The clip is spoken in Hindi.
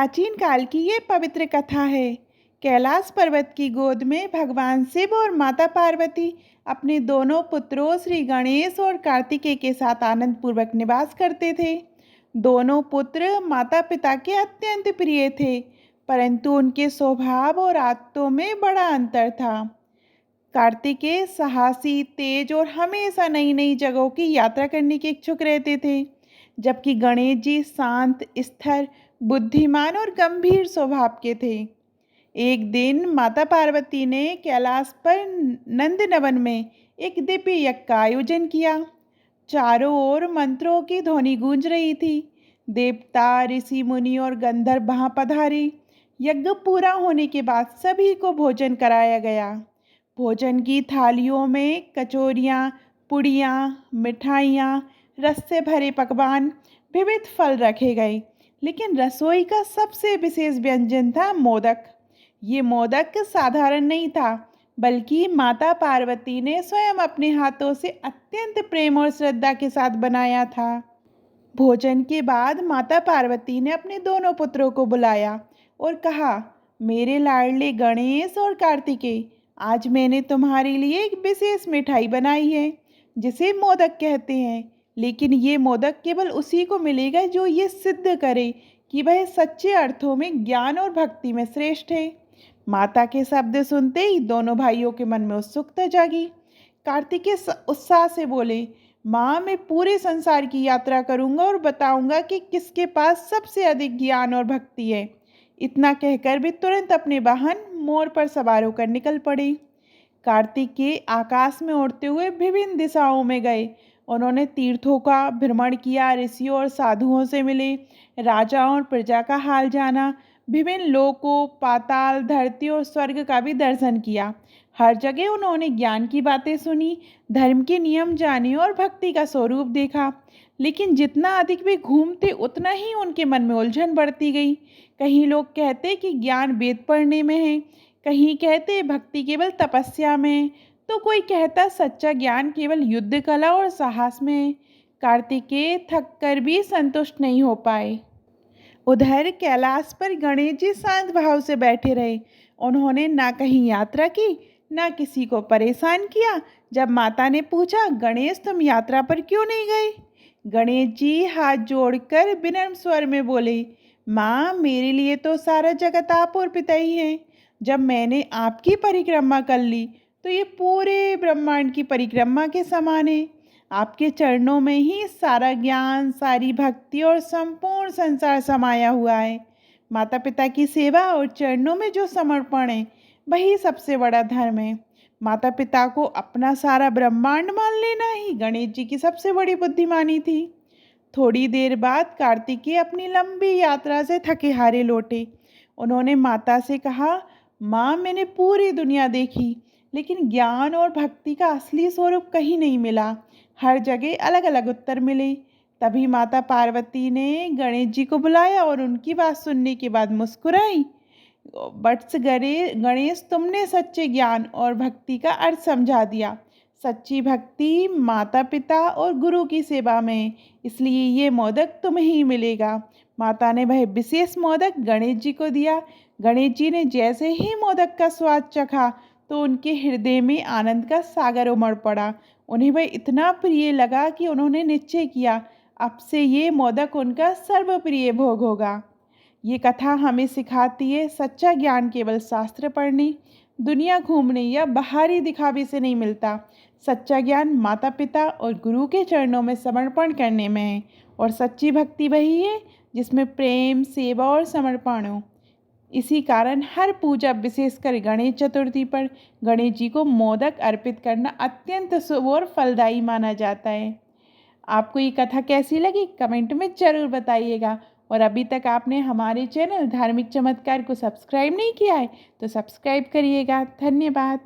प्राचीन काल की ये पवित्र कथा है। कैलाश पर्वत की गोद में भगवान शिव और माता पार्वती अपने दोनों पुत्रों श्री गणेश और कार्तिकेय के साथ आनंद पूर्वक निवास करते थे। दोनों पुत्र माता पिता के अत्यंत प्रिय थे, परंतु उनके स्वभाव और आदतों में बड़ा अंतर था। कार्तिकेय साहसी, तेज और हमेशा नई नई जगहों की यात्रा करने के इच्छुक रहते थे, जबकि गणेश जी शांत, स्थिर, बुद्धिमान और गंभीर स्वभाव के थे। एक दिन माता पार्वती ने कैलाश पर नंदनवन में एक दिव्य यज्ञ का आयोजन किया। चारों ओर मंत्रों की ध्वनि गूंज रही थी। देवता, ऋषि मुनि और गंधर्व वहां पधारे। यज्ञ पूरा होने के बाद सभी को भोजन कराया गया। भोजन की थालियों में कचौरियाँ, पुड़ियाँ, मिठाइयाँ, रस से भरे पकवान, विविध फल रखे गए, लेकिन रसोई का सबसे विशेष व्यंजन था मोदक। ये मोदक साधारण नहीं था, बल्कि माता पार्वती ने स्वयं अपने हाथों से अत्यंत प्रेम और श्रद्धा के साथ बनाया था। भोजन के बाद माता पार्वती ने अपने दोनों पुत्रों को बुलाया और कहा, मेरे लाडले गणेश और कार्तिकेय, आज मैंने तुम्हारे लिए एक विशेष मिठाई बनाई है, जिसे मोदक कहते हैं। लेकिन ये मोदक केवल उसी को मिलेगा जो ये सिद्ध करे कि वह सच्चे अर्थों में ज्ञान और भक्ति में श्रेष्ठ है। माता के शब्द सुनते ही दोनों भाइयों के मन में उत्सुकता जागी। कार्तिकेय उत्साह से बोले, माँ, मैं पूरे संसार की यात्रा करूँगा और बताऊँगा कि किसके पास सबसे अधिक ज्ञान और भक्ति है। इतना कहकर वे तुरंत अपने वाहन मोर पर सवार होकर निकल पड़े। कार्तिकेय आकाश में उड़ते हुए विभिन्न दिशाओं में गए। उन्होंने तीर्थों का भ्रमण किया, ऋषियों और साधुओं से मिले, राजाओं और प्रजा का हाल जाना, विभिन्न लोकों, पाताल, धरती और स्वर्ग का भी दर्शन किया। हर जगह उन्होंने ज्ञान की बातें सुनी, धर्म के नियम जाने और भक्ति का स्वरूप देखा। लेकिन जितना अधिक वे घूमते, उतना ही उनके मन में उलझन बढ़ती गई। कहीं लोग कहते कि ज्ञान वेद पढ़ने में है, कहीं कहते भक्ति केवल तपस्या में है, तो कोई कहता सच्चा ज्ञान केवल युद्ध कला और साहस में है। कार्तिकेय थक कर भी संतुष्ट नहीं हो पाए। उधर कैलाश पर गणेश जी शांत भाव से बैठे रहे। उन्होंने ना कहीं यात्रा की, ना किसी को परेशान किया। जब माता ने पूछा, गणेश तुम यात्रा पर क्यों नहीं गए? गणेश जी हाथ जोड़कर विनम्र स्वर में बोले, माँ, मेरे लिए तो सारा जगत आप और पिता ही हैं। जब मैंने आपकी परिक्रमा कर ली, तो ये पूरे ब्रह्मांड की परिक्रमा के समान है। आपके चरणों में ही सारा ज्ञान, सारी भक्ति और संपूर्ण संसार समाया हुआ है। माता पिता की सेवा और चरणों में जो समर्पण है, वही सबसे बड़ा धर्म है। माता पिता को अपना सारा ब्रह्मांड मान लेना ही गणेश जी की सबसे बड़ी बुद्धिमानी थी। थोड़ी देर बाद कार्तिकेय अपनी लंबी यात्रा से थके हारे लौटे। उन्होंने माता से कहा, माँ, मैंने पूरी दुनिया देखी, लेकिन ज्ञान और भक्ति का असली स्वरूप कहीं नहीं मिला। हर जगह अलग अलग उत्तर मिले। तभी माता पार्वती ने गणेश जी को बुलाया और उनकी बात सुनने के बाद मुस्कुराई। बट्स गणेश, तुमने सच्चे ज्ञान और भक्ति का अर्थ समझा दिया। सच्ची भक्ति माता पिता और गुरु की सेवा में है, इसलिए ये मोदक तुम्हें ही मिलेगा। माता ने वह विशेष मोदक गणेश जी को दिया। गणेश जी ने जैसे ही मोदक का स्वाद चखा, तो उनके हृदय में आनंद का सागर उमड़ पड़ा। उन्हें वह इतना प्रिय लगा कि उन्होंने निश्चय किया, अब से ये मोदक उनका सर्वप्रिय भोग होगा। ये कथा हमें सिखाती है, सच्चा ज्ञान केवल शास्त्र पढ़ने, दुनिया घूमने या बाहरी दिखावे से नहीं मिलता। सच्चा ज्ञान माता पिता और गुरु के चरणों में समर्पण करने में है। और सच्ची भक्ति वही है जिसमें प्रेम, सेवा और समर्पण हो। इसी कारण हर पूजा, विशेषकर गणेश चतुर्थी पर, गणेश जी को मोदक अर्पित करना अत्यंत शुभ और फलदायी माना जाता है। आपको ये कथा कैसी लगी, कमेंट में ज़रूर बताइएगा। और अभी तक आपने हमारे चैनल धार्मिक चमत्कार को सब्सक्राइब नहीं किया है, तो सब्सक्राइब करिएगा। धन्यवाद।